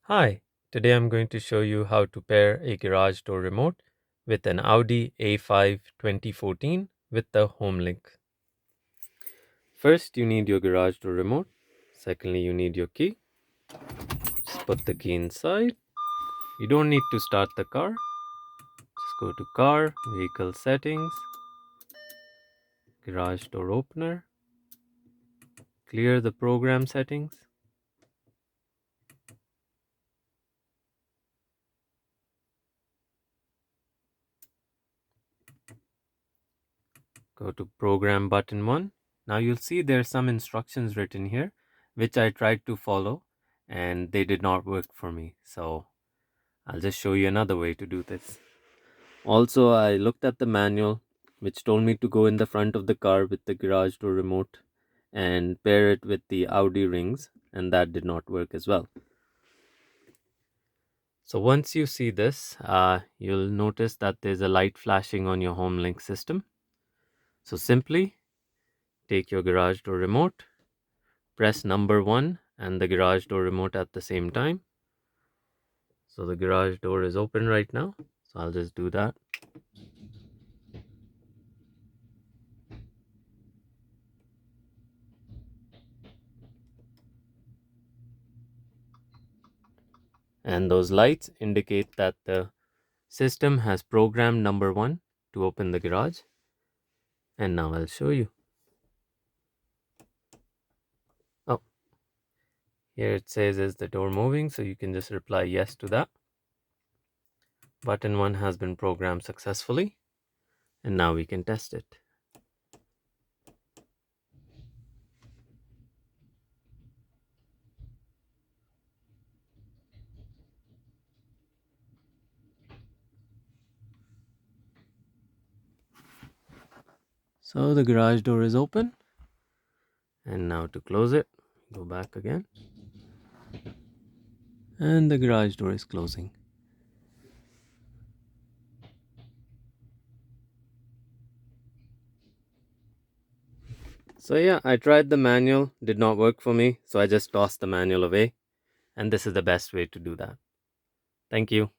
Hi, today I'm going to show you how to pair a garage door remote with an Audi A5 2014 with the homelink. First, you need your garage door remote. Secondly, you need your key. Just put the key inside. You don't need to start the car. Just go to Car, Vehicle Settings, Garage Door Opener, clear the program settings. Go to Program button 1. Now you'll see there's some instructions written here, which I tried to follow and they did not work for me. So I'll just show you another way to do this. Also, I looked at the manual, which told me to go in the front of the car with the garage door remote and pair it with the Audi rings, and that did not work as well. So once you see this, you'll notice that there's a light flashing on your homelink system. So simply take your garage door remote, press number 1 and the garage door remote at the same time. So the garage door is open right now. So I'll just do that. And those lights indicate that the system has programmed number 1 to open the garage. And now I'll show you. Oh, here it says, is the door moving? So you can just reply yes to that. Button 1 has been programmed successfully. And now we can test it. So the garage door is open. And now to close it, go back again. And the garage door is closing. So yeah, I tried the manual, did not work for me. So I just tossed the manual away. And this is the best way to do that. Thank you.